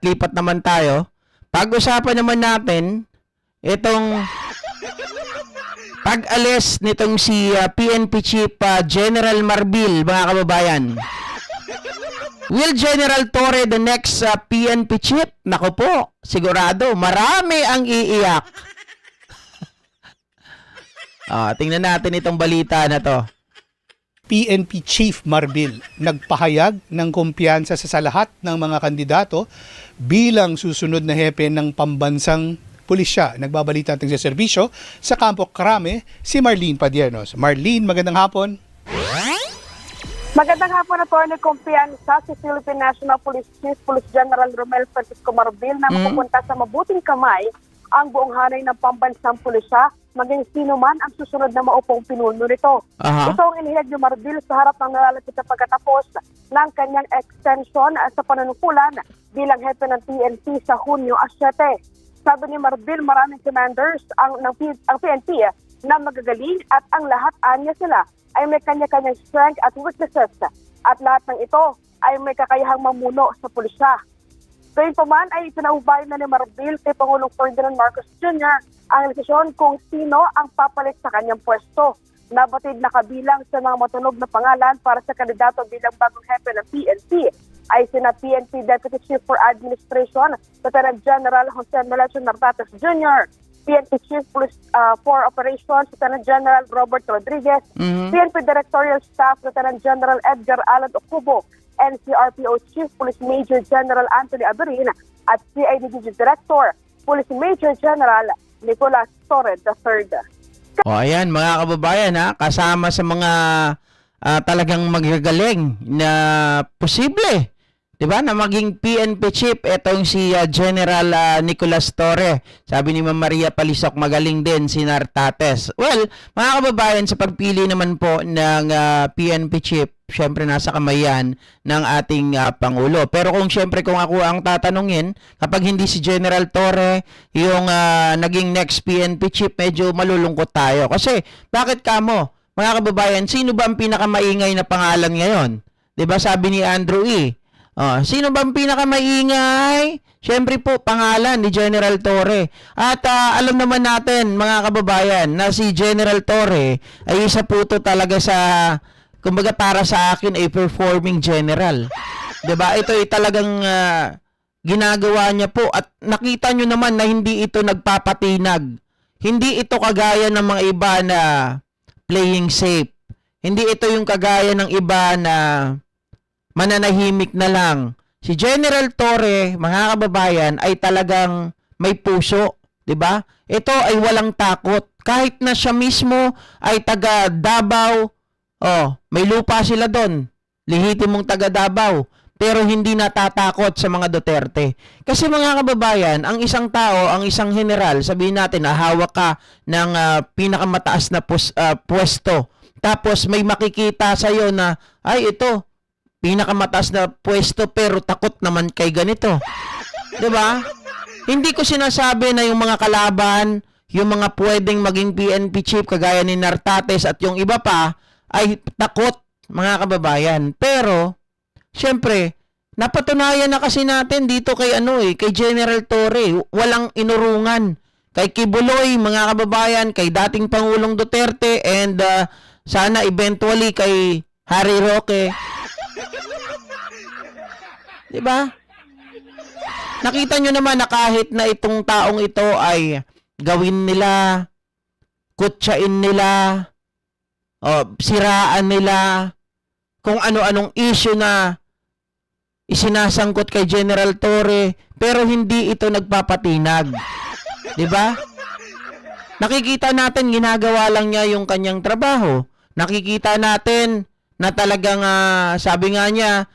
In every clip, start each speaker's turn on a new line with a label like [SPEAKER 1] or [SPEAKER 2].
[SPEAKER 1] lipat naman tayo. Pag-usapan naman natin itong pag-alis nitong si PNP Chief General Marbil, mga kababayan. Will General Torre the next PNP Chief? Naku po, sigurado, marami ang iiyak. Tingnan natin itong balita na to.
[SPEAKER 2] PNP Chief Marbil nagpahayag ng kumpiyansa sa lahat ng mga kandidato bilang susunod na hepe ng pambansang pulisya. Nagbabalita natin sa serbisyo sa Campo Crame si Marlene Padiernos. Marlene, magandang hapon.
[SPEAKER 3] Magandang hapon, Atty. Kumpiyansa si Philippine National Police Chief Police General Romel Francisco Marbil na mapupunta sa mabuting kamay ang buong hanay ng pambansang pulisya, maging sino man ang susunod na maupong pinuno nito. Ito ang inihayag ni Marbil sa harap ng nalalapit na pagkatapos ng kanyang extension sa panunungkulan bilang hepe ng PNP sa Hunyo 7. Sabi ni Marbil, maraming commanders ang PNP na magagaling at ang lahat anya sila ay may kanya-kanyang strength at weaknesses at lahat ng ito ay may kakayahang mamuno sa pulisya. Gayunpaman ay ipinaubay na ni Marbil kay Pangulong Ferdinand Marcos Jr. ang desisyon kung sino ang papalit sa kanyang pwesto. Nabatid na kabilang sa mga matunog na pangalan para sa kandidato bilang bagong hepe ng PNP ay sina PNP Deputy Chief for Administration, Lieutenant General Jose Melchor Nartates Jr., PNP Chief Police for Operations, Lieutenant General Robert Rodriguez, PNP Directorial Staff, Lieutenant General Edgar Alan Ocubo, NCRPO Chief Police Major General Anthony Aberin at CIDG Director, Police Major General Nicolas Torre III.
[SPEAKER 1] Ayan mga kababayan, kasama sa mga talagang magagaling na posible, 'di ba, na maging PNP chief etong si General Nicolas Torre. Sabi ni Ma'am Maria Palisok, magaling din si Nartates. Well, mga kababayan, sa pagpili naman po ng PNP chief, syempre nasa kamay yan ng ating Pangulo. Pero kung ako ang tatanungin, kapag hindi si General Torre yung naging next PNP chief, medyo malulungkot tayo. Kasi bakit kamo? Mga kababayan, sino ba ang pinakamaingay na pangalan ngayon? 'Di ba sabi ni Andrew E? Sino ba ang pinakamaingay? Siyempre po, pangalan ni General Torre. At alam naman natin, mga kababayan, na si General Torre ay isa po to talaga sa, kumbaga para sa akin, ay performing general. 'Di ba? Ito ay talagang ginagawa niya po. At nakita nyo naman na hindi ito nagpapatinag. Hindi ito kagaya ng mga iba na playing safe. Hindi ito yung kagaya ng iba na mananahimik na lang. Si General Torre, mga kababayan, ay talagang may puso, 'di ba? Ito ay walang takot. Kahit na siya mismo ay taga Davao, may lupa sila doon. Lehitimong taga Davao, pero hindi natatakot sa mga Duterte. Kasi mga kababayan, ang isang tao, ang isang general, sabihin natin, hawak ka ng pinakamataas na pwesto. Tapos may makikita sa iyo na, ay ito, pinakamataas na pwesto pero takot naman kay ganito. 'Di ba? Hindi ko sinasabi na yung mga kalaban, yung mga pwedeng maging PNP chief kagaya ni Nartates at yung iba pa ay takot, mga kababayan. Pero syempre, napatunayan na kasi natin dito kay kay General Torre, walang inurungan. Kay Kibuloy, mga kababayan, kay dating Pangulong Duterte, and sana eventually kay Harry Roque. 'Di ba? Nakita nyo naman na kahit na itong taong ito ay gawin nila, kutsain nila, siraan nila, kung ano-anong issue na isinasangkot kay General Torre, pero hindi ito nagpapatinag. 'Di ba? Nakikita natin ginagawa lang niya yung kanyang trabaho. Nakikita natin na talagang sabi nga niya,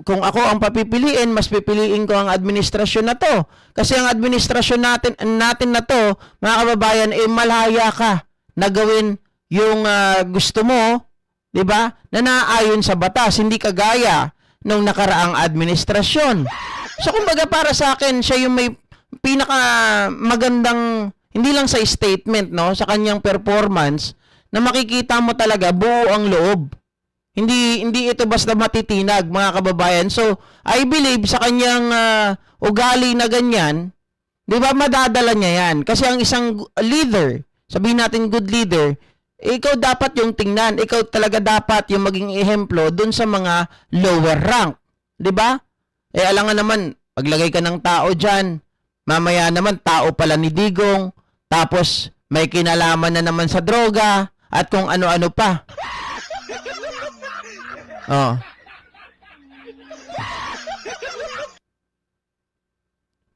[SPEAKER 1] kung ako ang papipiliin, mas pipiliin ko ang administrasyon na to. Kasi ang administrasyon natin na to, mga kababayan, malaya ka na gawin yung gusto mo, 'di ba? Na naaayon sa batas, hindi kagaya nung nakaraang administrasyon. So kumbaga para sa akin, siya yung may pinaka magandang, hindi lang sa statement, no, sa kanyang performance, na makikita mo talaga buo ang loob. Hindi ito basta matitinag, mga kababayan. So, I believe sa kanyang ugali na ganyan, 'di ba, madadala niya 'yan. Kasi ang isang leader, sabihin natin good leader, ikaw dapat yung tingnan, ikaw talaga dapat yung maging ehemplo dun sa mga lower rank, 'di ba? Alam nga naman, paglagay ka ng tao diyan, mamaya naman tao pala ni Digong, tapos may kinalaman na naman sa droga at kung ano-ano pa. Oh.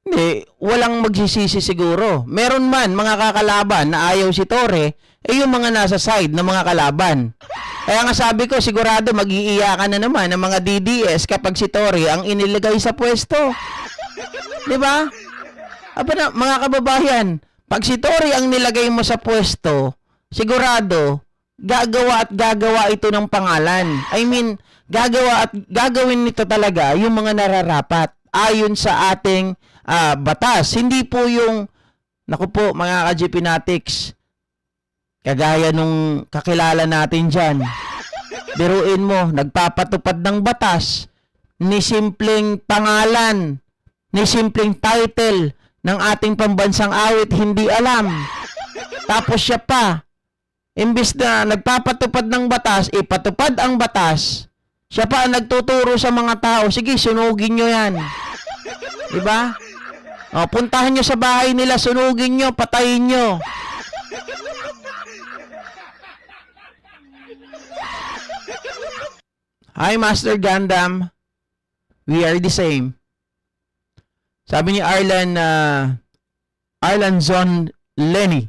[SPEAKER 1] Hindi, walang magsisisi siguro. Meron man mga kakalaban na ayaw si Torre, yung mga nasa side ng mga kalaban. Kaya nga sabi ko, sigurado mag-iiyakan na naman ng mga DDS kapag si Torre ang inilagay sa pwesto. 'Di ba? Na, mga kababayan, pag si Torre ang nilagay mo sa pwesto, sigurado gagawa at gagawa ito ng pangalan. I mean, gagawin nito talaga yung mga nararapat ayon sa ating batas. Hindi po yung, naku po mga ka-GP Natics, kagaya nung kakilala natin dyan. Biruin mo, nagpapatupad ng batas ni simpleng pangalan, ni simpleng title ng ating pambansang awit, hindi alam. Tapos siya pa, imbis na nagpapatupad ng batas, ipatupad ang batas, siya pa ang nagtuturo sa mga tao, sige, sunugin nyo yan. Diba? O, puntahan nyo sa bahay nila, sunugin nyo, patayin nyo. Hi, Master Gundam. We are the same. Sabi ni Arlan Zon Lenny,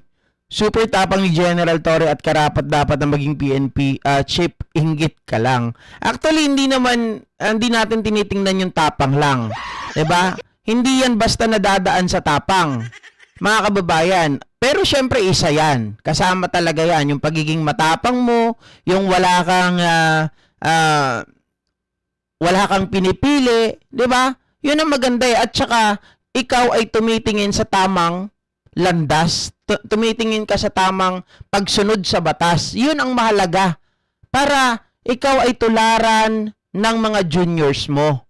[SPEAKER 1] super tapang ni General Torre at karapat dapat na maging PNP chief, inggit ka lang. Actually, hindi natin tinitingnan yung tapang lang. 'Di ba? Hindi yan basta nadadaan sa tapang, mga kababayan. Pero syempre isa yan. Kasama talaga yan. Yung pagiging matapang mo, yung wala kang pinipili, 'di ba? Yun ang maganda eh. At saka, ikaw ay tumitingin sa tamang landas. Tumitingin ka sa tamang pagsunod sa batas. Yun ang mahalaga. Para ikaw ay tularan ng mga juniors mo.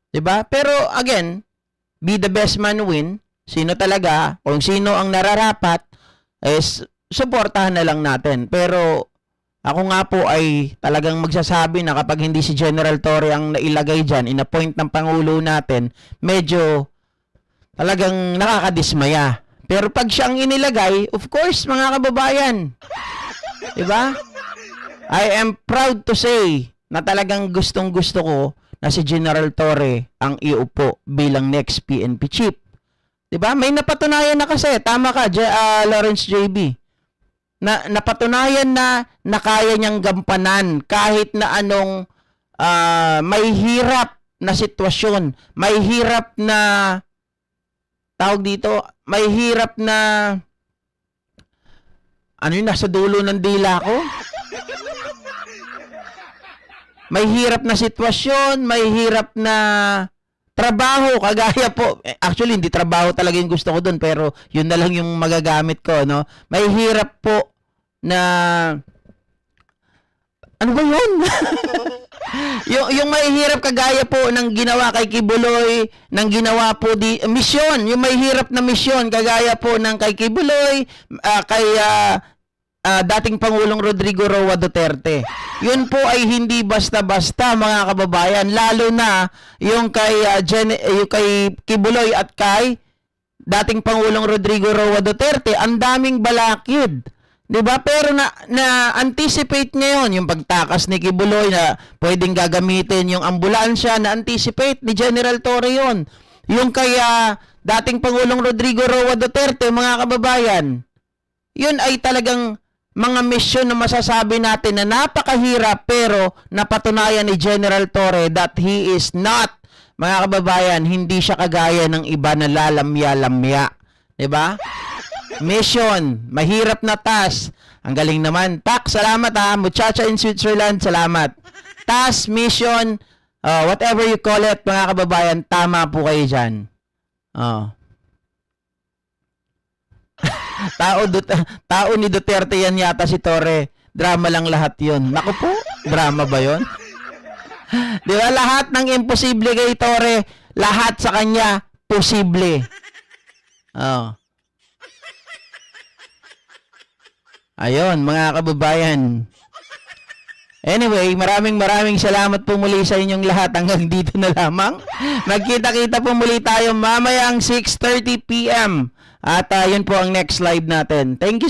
[SPEAKER 1] 'Di ba? Pero again, be the best man win. Sino talaga, kung sino ang nararapat, is suportahan na lang natin. Pero ako nga po ay talagang magsasabi na kapag hindi si General Torre ang nailagay dyan, in-appoint ng Pangulo natin, medyo talagang nakakadismaya. Pero pag siya ang inilagay, of course, mga kababayan, diba? I am proud to say na talagang gustong-gusto ko na si General Torre ang iupo bilang next PNP chief. Diba? May napatunayan na kasi, tama ka, Lawrence JB. Napatunayan na kaya niyang gampanan kahit na anong may hirap na sitwasyon, may hirap na tawag dito, may hirap na ano yun, nasa dulo ng dila ko? May hirap na sitwasyon, may hirap na trabaho, kagaya po, actually hindi trabaho talaga yung gusto ko doon, pero yun na lang yung magagamit ko, no? May hirap po na ano ba yun? yung may hirap kagaya po ng ginawa kay Kibuloy, ng ginawa po misyon, yung may hirap na misyon kagaya po ng kay Kibuloy, kay dating Pangulong Rodrigo Roa Duterte. Yun po ay hindi basta-basta, mga kababayan, lalo na yung kay kay Kibuloy at kay dating Pangulong Rodrigo Roa Duterte, ang daming balakid. 'Di ba? Pero na anticipate ngayon yung pagtakas ni Kibuloy na pwedeng gagamitin yung ambulansya, na anticipate ni General Torre yun. Yung kaya dating Pangulong Rodrigo Roa Duterte, mga kababayan, yun ay talagang mga misyon na masasabi natin na napakahirap, pero napatunayan ni General Torre that he is not, mga kababayan, hindi siya kagaya ng iba na lalamya-lamya. 'Di ba? Mission, mahirap na task. Ang galing naman. Tak, salamat ha. Muchacha in Switzerland, salamat. Task, mission, whatever you call it, mga kababayan, tama po kayo dyan. Tao ni Duterte yan yata si Torre. Drama lang lahat yun. Naku po. Drama ba yon? Di ba lahat ng imposible kay Torre, lahat sa kanya posible. Oh. Ayun, mga kababayan. Anyway, maraming salamat po muli sa inyong lahat. Hanggang dito na lamang. Magkita-kita po muli tayo mamayang 6:30 PM. At yun po ang next live natin. Thank you so